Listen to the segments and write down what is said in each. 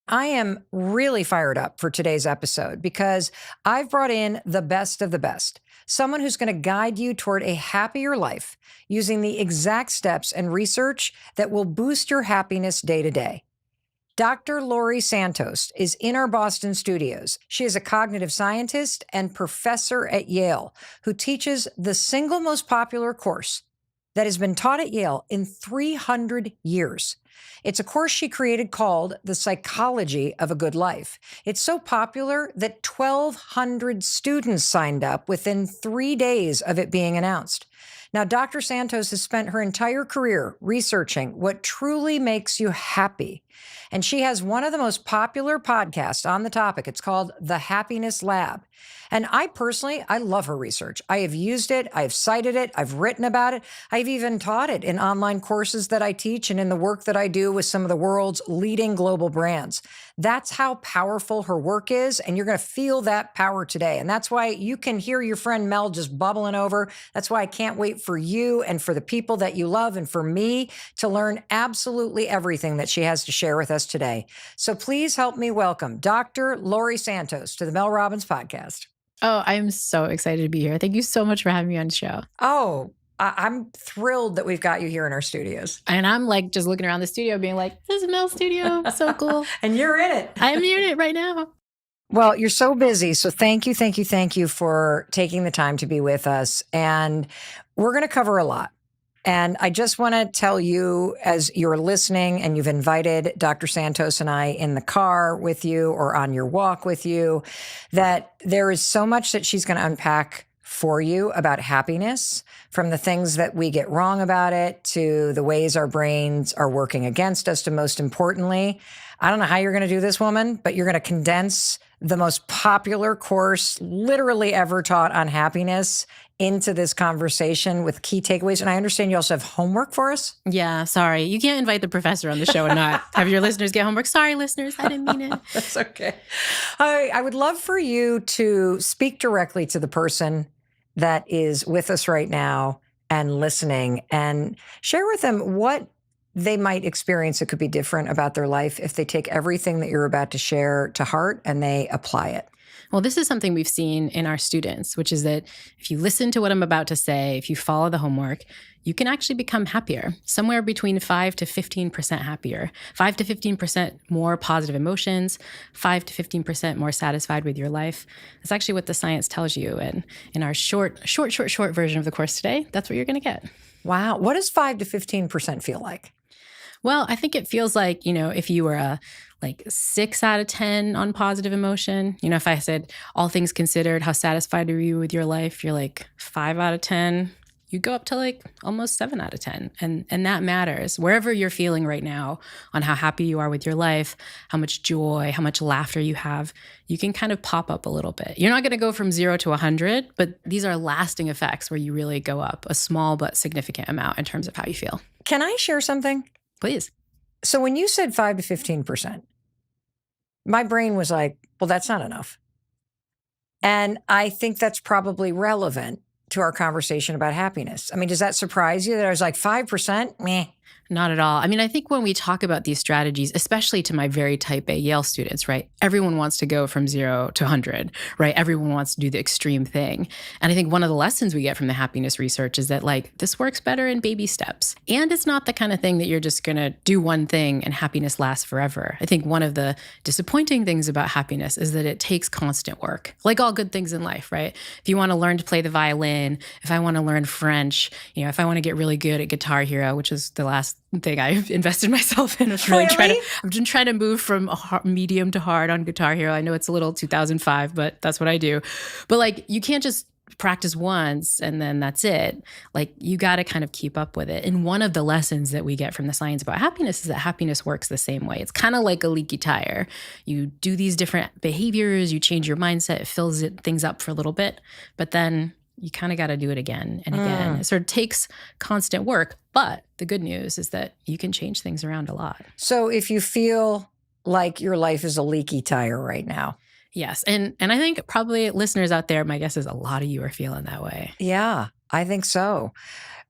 I am really fired up for today's episode because I've brought in the best of the best, someone who's going to guide you toward a happier life using the exact steps and research that will boost your happiness day to day. Dr. Laurie Santos is in our Boston studios. She is a cognitive scientist and professor at Yale who teaches the single most popular course that has been taught at Yale in 300 years. It's a course she created called The Psychology of a Good Life. It's so popular that 1,200 students signed up within 3 days of it being announced. Now, Dr. Santos has spent her entire career researching what truly makes you happy. And she has one of the most popular podcasts on the topic. It's called The Happiness Lab. And I love her research. I have used it. I've cited it. I've written about it. I've even taught it in online courses that I teach and in the work that I do with some of the world's leading global brands. That's how powerful her work is. And you're going to feel that power today. And that's why you can hear your friend Mel just bubbling over. That's why I can't wait for you and for the people that you love and for me to learn absolutely everything that she has to share with us today. So please help me welcome Dr. Laurie Santos to the Mel Robbins podcast. Oh, I'm so excited to be here. Thank you so much for having me on the show. Oh, I'm thrilled that we've got you here in our studios. And I'm like just looking around the studio being like, this is Mel's studio. So cool. And you're in it. I'm in it right now. Well, you're so busy. So thank you for taking the time to be with us. And we're going to cover a lot. And I just want to tell you, as you're listening and you've invited Dr. Santos and I in the car with you or on your walk with you, that there is so much that she's going to unpack for you about happiness, from the things that we get wrong about it to the ways our brains are working against us, to most importantly, I don't know how you're going to do this, woman, but you're going to condense the most popular course literally ever taught on happiness into this conversation with key takeaways. And I understand you also have homework for us. Yeah, sorry. You can't invite the professor on the show and not have your listeners get homework. Sorry, listeners. I didn't mean it. That's okay. I would love for you to speak directly to the person that is with us right now and listening and share with them what they might experience that could be different about their life if they take everything that you're about to share to heart and they apply it. Well, this is something we've seen in our students, which is that if you listen to what I'm about to say, if you follow the homework, you can actually become happier, somewhere between 5 to 15% happier, 5 to 15% more positive emotions, 5 to 15% more satisfied with your life. That's actually what the science tells you. And in our short version of the course today, that's what you're going to get. Wow. What does 5 to 15% feel like? Well, I think it feels like, if you were a 6 out of 10 on positive emotion, if I said all things considered, how satisfied are you with your life? You're like 5 out of 10. You go up to almost 7 out of 10. And that matters. Wherever you're feeling right now on how happy you are with your life, how much joy, how much laughter you have, you can kind of pop up a little bit. You're not going to go from 0 to 100, but these are lasting effects where you really go up a small but significant amount in terms of how you feel. Can I share something? Please. So when you said 5 to 15%, my brain was like, well, that's not enough. And I think that's probably relevant to our conversation about happiness. I mean, does that surprise you that I was like 5%? Meh. Not at all. I mean, I think when we talk about these strategies, especially to my very type A Yale students, right? Everyone wants to go from 0 to 100, right? Everyone wants to do the extreme thing. And I think one of the lessons we get from the happiness research is that this works better in baby steps. And it's not the kind of thing that you're just going to do one thing and happiness lasts forever. I think one of the disappointing things about happiness is that it takes constant work, like all good things in life, right? If you want to learn to play the violin, if I want to learn French, if I want to get really good at Guitar Hero, which is the last thing I've invested myself in. I've been trying to move from medium to hard on Guitar Hero. I know it's a little 2005, but that's what I do. But you can't just practice once and then that's it. You got to kind of keep up with it. And one of the lessons that we get from the science about happiness is that happiness works the same way. It's kind of like a leaky tire. You do these different behaviors, you change your mindset, it fills things up for a little bit, but then you kind of got to do it again and again. It sort of takes constant work. But the good news is that you can change things around a lot. So if you feel like your life is a leaky tire right now. Yes. And I think probably listeners out there, my guess is a lot of you are feeling that way. Yeah, I think so.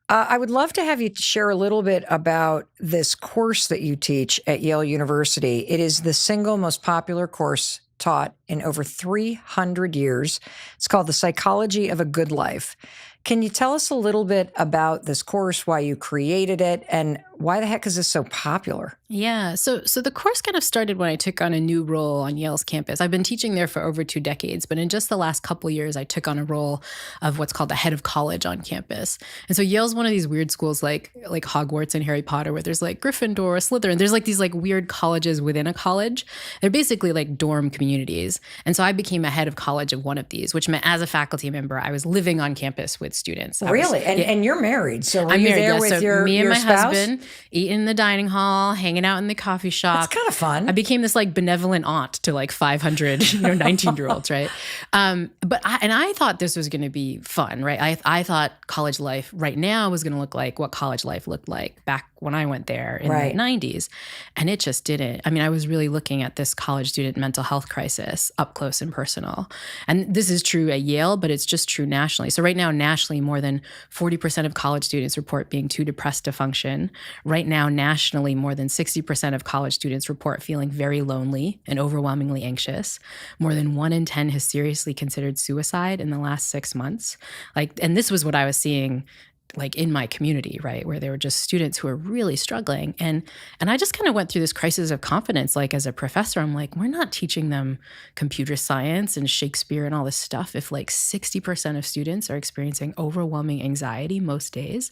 I would love to have you share a little bit about this course that you teach at Yale University. It is the single most popular course taught in over 300 years. It's called The Psychology of a Good Life. Can you tell us a little bit about this course, why you created it, and why the heck is this so popular? Yeah. So the course kind of started when I took on a new role on Yale's campus. I've been teaching there for over 2 decades, but in just the last couple of years, I took on a role of what's called the head of college on campus. And so Yale's one of these weird schools like Hogwarts and Harry Potter, where there's like Gryffindor, Slytherin. There's like these like weird colleges within a college. They're basically like dorm communities. And so I became a head of college of one of these, which meant as a faculty member, I was living on campus with students. Really? And you're married. So were I'm you married, there yeah. with So your me and my spouse? husband eating in the dining hall, hanging out in the coffee shop. That's kind of fun. I became this like benevolent aunt to like 500, 19-year-olds, right? But I thought this was going to be fun, right? I thought college life right now was going to look like what college life looked like back when I went there in Right. the 90s. And it just didn't. I mean, I was really looking at this college student mental health crisis up close and personal. And this is true at Yale, but it's just true nationally. So right now, nationally, more than 40% of college students report being too depressed to function. Right now, nationally, more than 60% of college students report feeling very lonely and overwhelmingly anxious. More than 1 in 10 has seriously considered suicide in the last 6 months. And this was what I was seeing like in my community, right, where there were just students who were really struggling. And I just kind of went through this crisis of confidence. Like as a professor, I'm like, we're not teaching them computer science and Shakespeare and all this stuff if like 60% of students are experiencing overwhelming anxiety most days.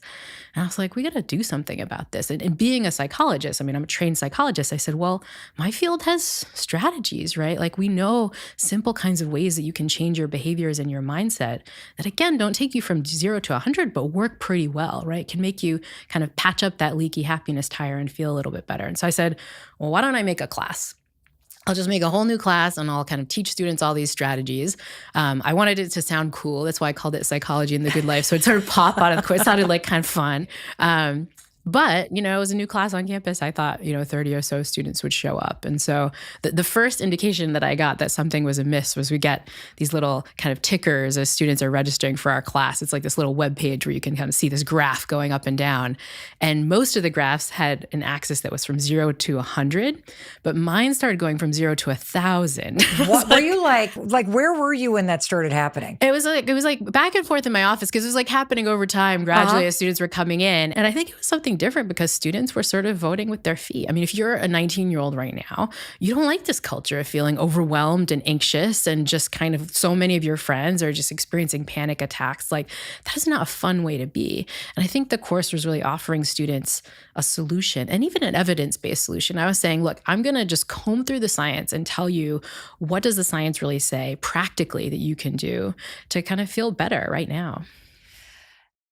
And I was like, we got to do something about this. And being a psychologist, I mean, I'm a trained psychologist. I said, well, my field has strategies, right? Like we know simple kinds of ways that you can change your behaviors and your mindset that, again, don't take you from 0 to 100, but work pretty well, right? Can make you kind of patch up that leaky happiness tire and feel a little bit better. And so I said, well, why don't I make a class? I'll just make a whole new class and I'll kind of teach students all these strategies. I wanted it to sound cool. That's why I called it Psychology in the Good Life. So it sort of popped out of the course. It sounded like kind of fun. But, it was a new class on campus. I thought, 30 or so students would show up. And so the first indication that I got that something was amiss was we get these little kind of tickers as students are registering for our class. It's like this little web page where you can kind of see this graph going up and down. And most of the graphs had an axis that was from 0 to 100, but mine started going from 0 to 1,000. What were you like, where were you when that started happening? It was like back and forth in my office because it was like happening over time gradually as students were coming in. And I think it was something different because students were sort of voting with their feet. I mean, if you're a 19-year-old right now, you don't like this culture of feeling overwhelmed and anxious and just kind of so many of your friends are just experiencing panic attacks. Like that is not a fun way to be. And I think the course was really offering students a solution and even an evidence-based solution. I was saying, look, I'm going to just comb through the science and tell you what does the science really say practically that you can do to kind of feel better right now.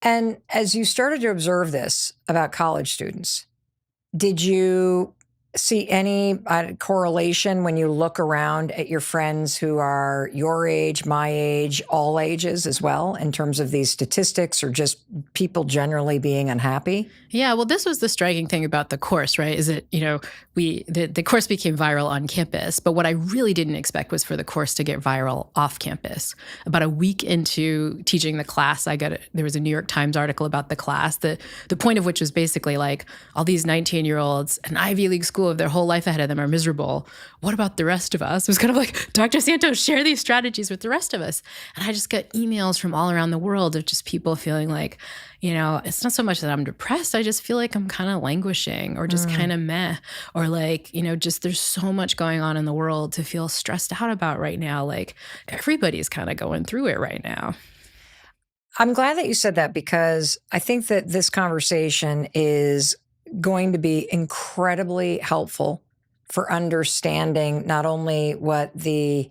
And as you started to observe this about college students, did you see any correlation when you look around at your friends who are your age, my age, all ages as well, in terms of these statistics or just people generally being unhappy? Yeah, well, this was the striking thing about the course, right? Is that, the course became viral on campus, but what I really didn't expect was for the course to get viral off campus. About a week into teaching the class, there was a New York Times article about the class, the point of which was basically like all these 19-year-olds, an Ivy League school of their whole life ahead of them are miserable. What about the rest of us? It was kind of like, Dr. Santos, share these strategies with the rest of us. And I just got emails from all around the world of just people feeling like, it's not so much that I'm depressed. I just feel like I'm kind of languishing or just kind of meh. Or like, just there's so much going on in the world to feel stressed out about right now. Like everybody's kind of going through it right now. I'm glad that you said that because I think that this conversation is going to be incredibly helpful for understanding not only what the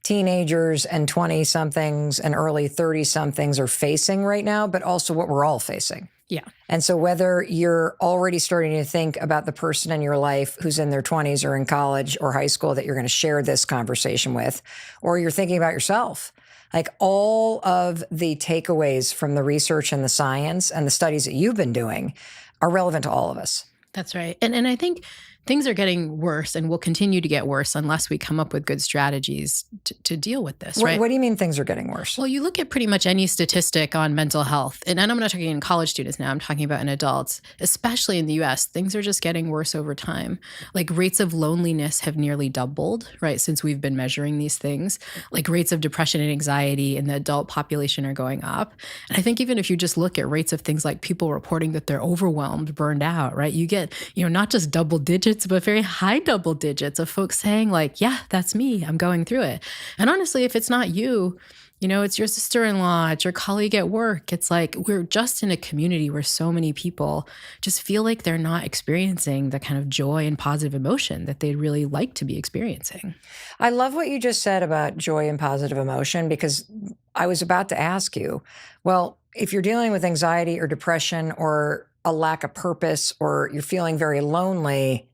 teenagers and 20-somethings and early 30-somethings are facing right now, but also what we're all facing. Yeah. And so whether you're already starting to think about the person in your life who's in their 20s or in college or high school that you're going to share this conversation with, or you're thinking about yourself, like all of the takeaways from the research and the science and the studies that you've been doing are relevant to all of us. That's right. And I think things are getting worse and will continue to get worse unless we come up with good strategies to deal with this, right? What do you mean things are getting worse? Well, you look at pretty much any statistic on mental health, and I'm not talking in college students now, I'm talking about in adults, especially in the US, things are just getting worse over time. Like rates of loneliness have nearly doubled, right, since we've been measuring these things. Like rates of depression and anxiety in the adult population are going up. And I think even if you just look at rates of things like people reporting that they're overwhelmed, burned out, right, you get, not just double digits, but very high double digits of folks saying like, yeah, that's me, I'm going through it. And honestly, if it's not you, it's your sister-in-law, it's your colleague at work. It's like we're just in a community where so many people just feel like they're not experiencing the kind of joy and positive emotion that they'd really like to be experiencing. I love what you just said about joy and positive emotion, because I was about to ask you, well, if you're dealing with anxiety or depression or a lack of purpose, or you're feeling very lonely,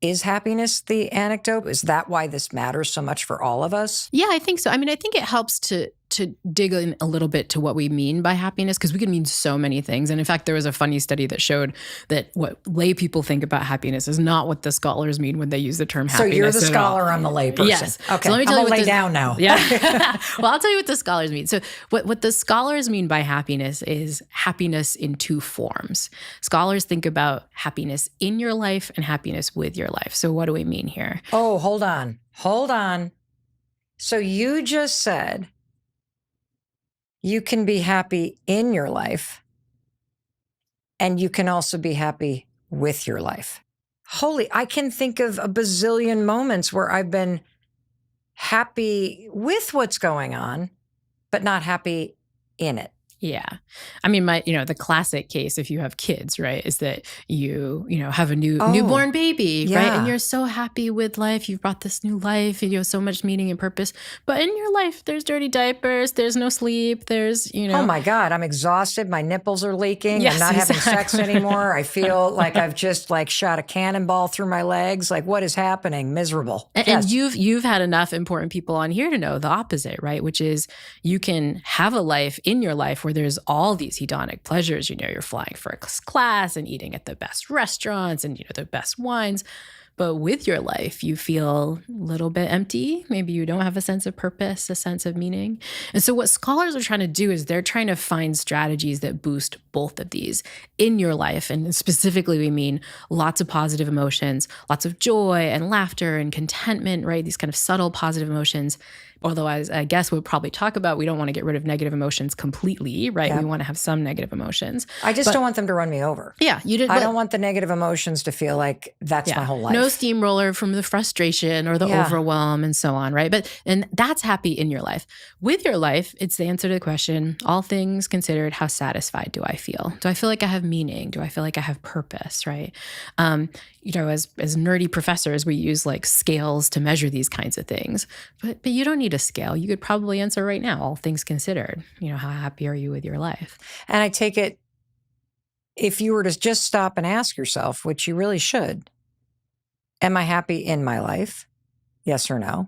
is happiness the antidote? Is that why this matters so much for all of us? Yeah, I think so. I mean, I think it helps to dig in a little bit to what we mean by happiness, because we can mean so many things. And in fact, there was a funny study that showed that what lay people think about happiness is not what the scholars mean when they use the term happiness. So you're the scholar, I'm the layperson. Yes. Okay. So let me tell I'm you gonna lay down now. Yeah. Well, I'll tell you what the scholars mean. So what the scholars mean by happiness is happiness in two forms. Scholars think about happiness in your life and happiness with your life. So what do we mean here? Oh, hold on. Hold on. So you just said you can be happy in your life, and you can also be happy with your life. I can think of a bazillion moments where I've been happy with what's going on, but not happy in it. Yeah. I mean, the classic case, if you have kids, right, is that you have a newborn baby, right? Yeah. And you're so happy with life. You've brought this new life and you have so much meaning and purpose. But in your life, there's dirty diapers, there's no sleep, there's, Oh my God, I'm exhausted. My nipples are leaking. Yes, I'm not having exactly. sex anymore. I feel like I've just shot a cannonball through my legs. Like, what is happening? Miserable. And Yes. you've had enough important people on here to know the opposite, right? Which is you can have a life in your life where there's all these hedonic pleasures. You're flying first class and eating at the best restaurants and the best wines. But with your life, you feel a little bit empty. Maybe you don't have a sense of purpose, a sense of meaning. And so what scholars are trying to do is they're trying to find strategies that boost both of these in your life. And specifically, we mean lots of positive emotions, lots of joy and laughter and contentment, right? These kind of subtle positive emotions. Although, as I guess we'll probably talk about, we don't want to get rid of negative emotions completely, right? Yeah. We want to have some negative emotions. I just don't want them to run me over. Yeah, you did. I don't want the negative emotions to feel like that's my whole life. No steamroller from the frustration or the overwhelm and so on, right? And that's happy in your life. With your life, it's the answer to the question, all things considered, how satisfied do I feel? Do I feel like I have meaning? Do I feel like I have purpose, right? As nerdy professors, we use scales to measure these kinds of things. But you don't need a scale. You could probably answer right now, all things considered. How happy are you with your life? And I take it, if you were to just stop and ask yourself, which you really should, am I happy in my life? Yes or no?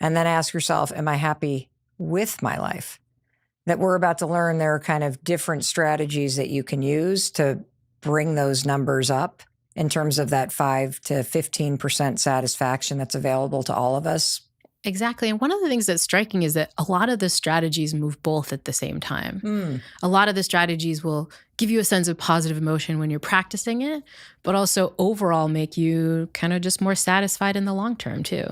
And then ask yourself, am I happy with my life? That we're about to learn there are kind of different strategies that you can use to bring those numbers up in terms of that 5 to 15% satisfaction that's available to all of us. Exactly. And one of the things that's striking is that a lot of the strategies move both at the same time. A lot of the strategies will give you a sense of positive emotion when you're practicing it, but also overall make you kind of just more satisfied in the long term too.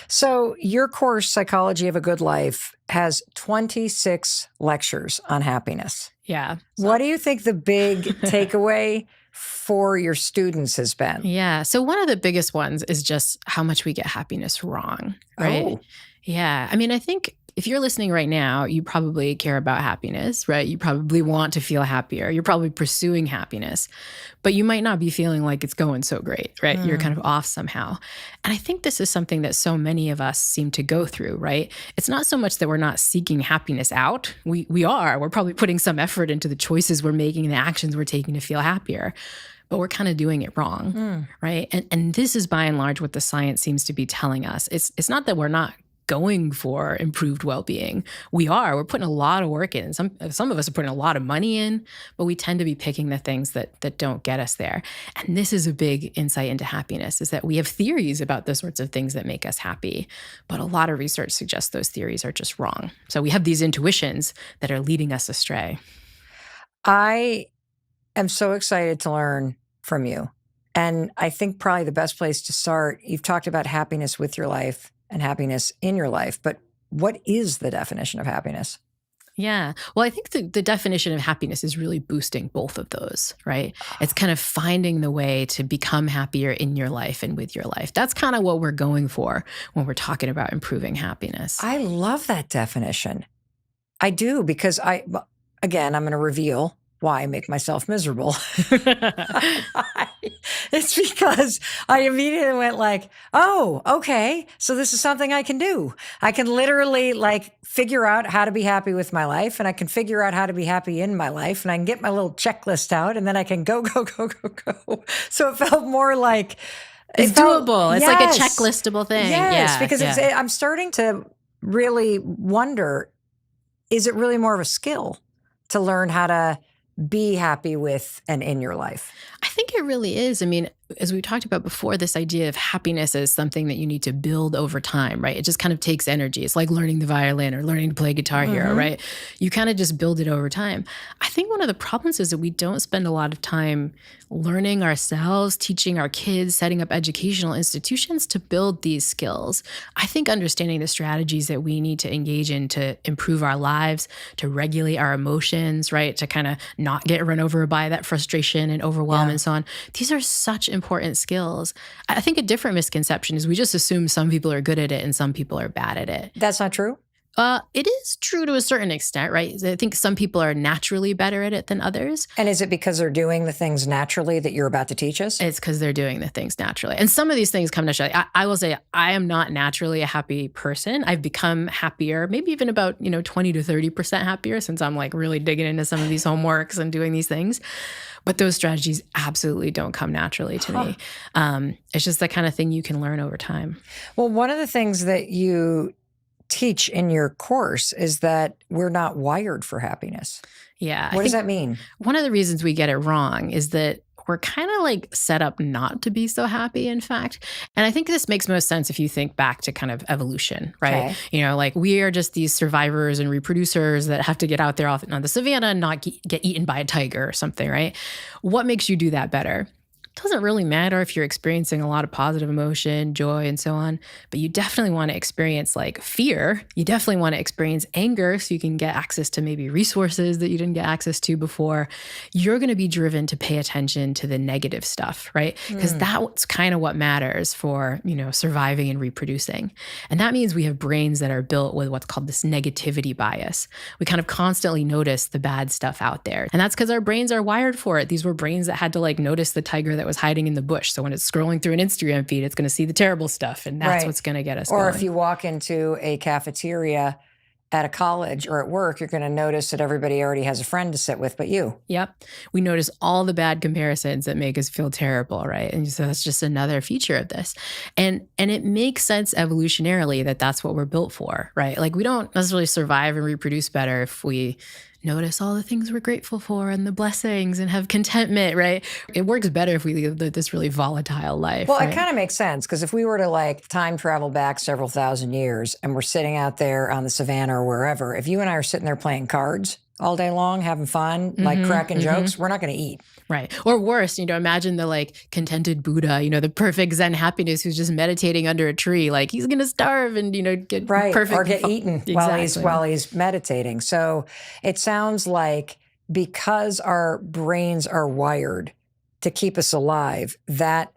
So your course, Psychology of a Good Life, has 26 lectures on happiness. Yeah. What do you think the big takeaway for your students has been? Yeah. So one of the biggest ones is just how much we get happiness wrong, right? Oh. Yeah. I mean, I think if you're listening right now, you probably care about happiness, right? You probably want to feel happier. You're probably pursuing happiness, but you might not be feeling like it's going so great, right? You're kind of off somehow. And I think this is something that so many of us seem to go through, right? It's not so much that we're not seeking happiness out. We are. We're probably putting some effort into the choices we're making and the actions we're taking to feel happier. But we're kind of doing it wrong, right? And this is by and large what the science seems to be telling us. It's not that we're not going for improved well-being. We're putting a lot of work in. Some of us are putting a lot of money in, but we tend to be picking the things that don't get us there. And this is a big insight into happiness, is that we have theories about the sorts of things that make us happy, but a lot of research suggests those theories are just wrong. So we have these intuitions that are leading us astray. I am so excited to learn from you. And I think probably the best place to start, you've talked about happiness with your life and happiness in your life, but what is the definition of happiness? Yeah. Well, I think the definition of happiness is really boosting both of those, right? It's kind of finding the way to become happier in your life and with your life. That's kind of what we're going for when we're talking about improving happiness. I love that definition. I do, because again, I'm going to reveal why I make myself miserable. It's because I immediately went like, oh, okay, so this is something I can do. I can literally like figure out how to be happy with my life, and I can figure out how to be happy in my life, and I can get my little checklist out, and then I can go. So it felt more like it's doable. It's like a checklistable thing. Yes, because I'm starting to really wonder, is it really more of a skill to learn how to be happy with and in your life? I think it really is. I mean, as we talked about before, this idea of happiness as something that you need to build over time, right? It just kind of takes energy. It's like learning the violin or learning to play Guitar Hero, right? You kind of just build it over time. I think one of the problems is that we don't spend a lot of time learning ourselves, teaching our kids, setting up educational institutions to build these skills. I think understanding the strategies that we need to engage in to improve our lives, to regulate our emotions, right? To kind of not get run over by that frustration and overwhelm and so on. These are such important skills. I think a different misconception is we just assume some people are good at it and some people are bad at it. That's not true? It is true to a certain extent, right? I think some people are naturally better at it than others. And is it because they're doing the things naturally that you're about to teach us? It's because they're doing the things naturally. And some of these things come naturally. I will say I am not naturally a happy person. I've become happier, maybe even about 20 to 30% happier since I'm like really digging into some of these homeworks and doing these things. But those strategies absolutely don't come naturally to me. It's just the kind of thing you can learn over time. Well, one of the things that you teach in your course is that we're not wired for happiness. Yeah. What does that mean? One of the reasons we get it wrong is that we're kind of like set up not to be so happy, in fact. And I think this makes most sense if you think back to kind of evolution, right? Okay. Like we are just these survivors and reproducers that have to get out there on the savannah and not get eaten by a tiger or something, right? What makes you do that better? Doesn't really matter if you're experiencing a lot of positive emotion, joy, and so on, but you definitely want to experience like fear. You definitely want to experience anger so you can get access to maybe resources that you didn't get access to before. You're going to be driven to pay attention to the negative stuff, right? Because that's kind of what matters for, surviving and reproducing. And that means we have brains that are built with what's called this negativity bias. We kind of constantly notice the bad stuff out there. And that's because our brains are wired for it. These were brains that had to like notice the tiger that was hiding in the bush. So when it's scrolling through an Instagram feed, it's going to see the terrible stuff. And that's what's going to get us going. Or if you walk into a cafeteria at a college or at work, you're going to notice that everybody already has a friend to sit with but you. Yep. We notice all the bad comparisons that make us feel terrible, right? And so that's just another feature of this. And it makes sense evolutionarily that that's what we're built for, right? Like we don't necessarily survive and reproduce better if we notice all the things we're grateful for and the blessings and have contentment, right? It works better if we live this really volatile life. Well, right? It kind of makes sense because if we were to like time travel back several thousand years and we're sitting out there on the savannah or wherever, if you and I are sitting there playing cards all day long, having fun, like cracking jokes, we're not going to eat. Right. Or worse, imagine the like contented Buddha, the perfect Zen happiness who's just meditating under a tree. Like he's going to starve and, get perfect. Or get eaten while he's meditating. So it sounds like because our brains are wired to keep us alive, that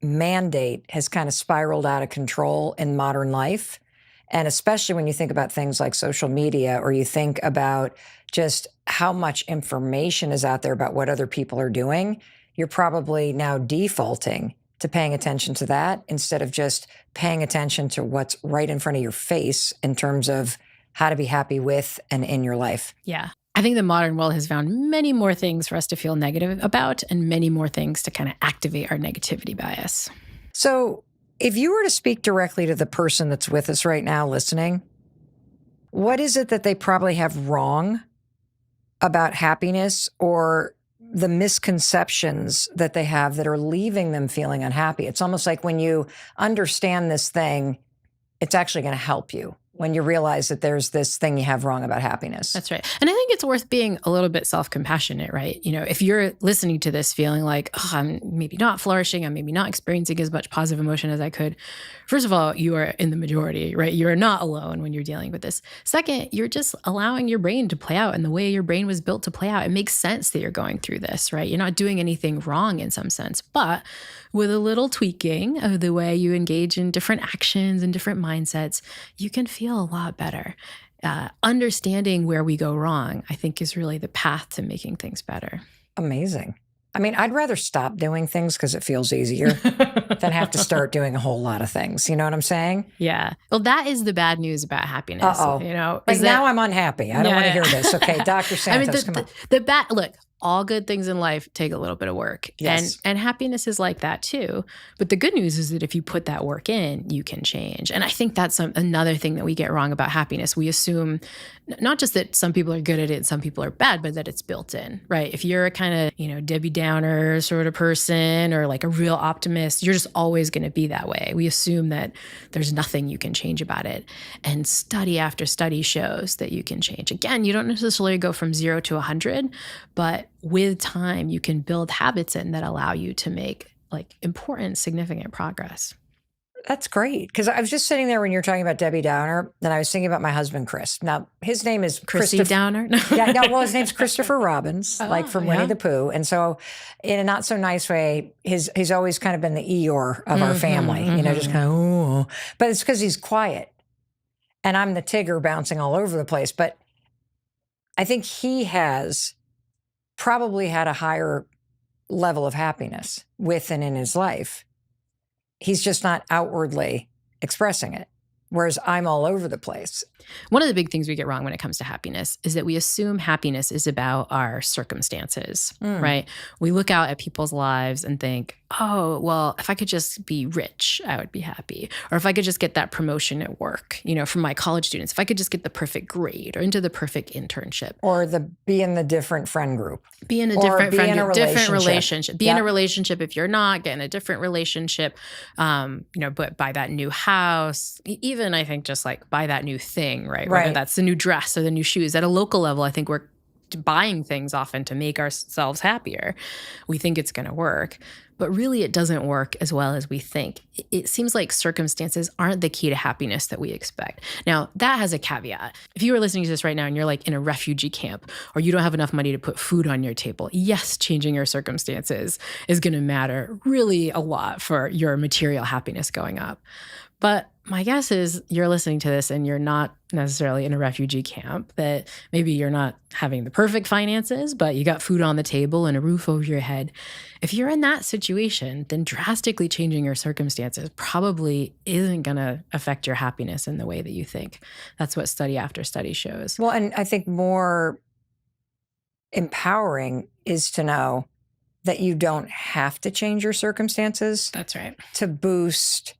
mandate has kind of spiraled out of control in modern life. And especially when you think about things like social media or you think about just how much information is out there about what other people are doing, you're probably now defaulting to paying attention to that instead of just paying attention to what's right in front of your face in terms of how to be happy with and in your life. Yeah. I think the modern world has found many more things for us to feel negative about and many more things to kind of activate our negativity bias. So If you were to speak directly to the person that's with us right now listening, what is it that they probably have wrong about happiness, or the misconceptions that they have that are leaving them feeling unhappy? It's almost like when you understand this thing, it's actually going to help you when you realize that there's this thing you have wrong about happiness. That's right. And I think it's worth being a little bit self-compassionate, right? You know, if you're listening to this feeling like, oh, I'm maybe not flourishing, I'm maybe not experiencing as much positive emotion as I could. First of all, you are in the majority, right? You're not alone when you're dealing with this. Second, you're just allowing your brain to play out, and the way your brain was built to play out. It makes sense that you're going through this, right? You're not doing anything wrong in some sense, but with a little tweaking of the way you engage in different actions and different mindsets, you can feel a lot better. Understanding where we go wrong, I think, is really the path to making things better. Amazing. I mean, I'd rather stop doing things because it feels easier than have to start doing a whole lot of things. You know what I'm saying? Yeah. Well, that is the bad news about happiness. Uh-oh. You know, like now I'm unhappy. I don't want to hear this. Okay, Dr. Santos, come on. The bad look. All good things in life take a little bit of work. Yes. And happiness is like that too. But the good news is that if you put that work in, you can change. And I think that's another thing that we get wrong about happiness. We assume not just that some people are good at it and some people are bad, but that it's built in, right? If you're a kind of, Debbie Downer sort of person, or like a real optimist, you're just always going to be that way. We assume that there's nothing you can change about it. And study after study shows that you can change. Again, you don't necessarily go from 0 to 100, but with time, you can build habits in that allow you to make like important, significant progress. That's great. Because I was just sitting there when you were talking about Debbie Downer, and I was thinking about my husband, Chris. Now, his name is Chrissy Downer? His name's Christopher Robbins, like from Winnie the Pooh. And so in a not so nice way, he's always kind of been the Eeyore of our family, just kind of, ooh. But it's because he's quiet. And I'm the Tigger bouncing all over the place. But I think he has probably had a higher level of happiness with and in his life. He's just not outwardly expressing it, whereas I'm all over the place. One of the big things we get wrong when it comes to happiness is that we assume happiness is about our circumstances, right? We look out at people's lives and think, oh, well, if I could just be rich, I would be happy. Or if I could just get that promotion at work, from my college students, if I could just get the perfect grade or into the perfect internship. Or be in the different friend group. Be in a different friend group, different relationship. Be in Yep. a relationship if you're not, get in a different relationship, but buy that new house, even I think just like buy that new thing, right? Whether that's the new dress or the new shoes. At a local level, I think we're buying things often to make ourselves happier. We think it's going to work, but really it doesn't work as well as we think. It seems like circumstances aren't the key to happiness that we expect. Now, that has a caveat. If you are listening to this right now and you're like in a refugee camp, or you don't have enough money to put food on your table, yes, changing your circumstances is going to matter really a lot for your material happiness going up. But my guess is you're listening to this and you're not necessarily in a refugee camp, that maybe you're not having the perfect finances, but you got food on the table and a roof over your head. If you're in that situation, then drastically changing your circumstances probably isn't going to affect your happiness in the way that you think. That's what study after study shows. Well, and I think more empowering is to know that you don't have to change your circumstances. That's right. To boost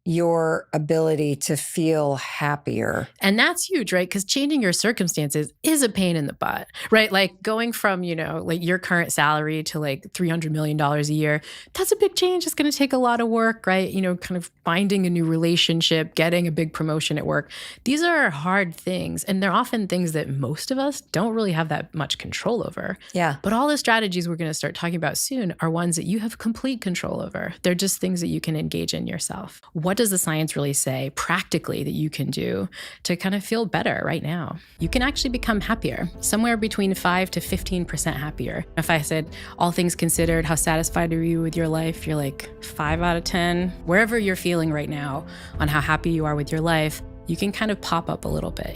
your ability to feel happier. And that's huge, right? Because changing your circumstances is a pain in the butt, right? Like going from, like your current salary to like $300 million a year, that's a big change. It's going to take a lot of work, right? Kind of finding a new relationship, getting a big promotion at work. These are hard things. And they're often things that most of us don't really have that much control over. Yeah. But all the strategies we're going to start talking about soon are ones that you have complete control over. They're just things that you can engage in yourself. What does the science really say practically that you can do to kind of feel better right now? You can actually become happier, somewhere between 5 to 15% happier. If I said, all things considered, how satisfied are you with your life? You're like 5 out of 10. Wherever you're feeling right now on how happy you are with your life, you can kind of pop up a little bit.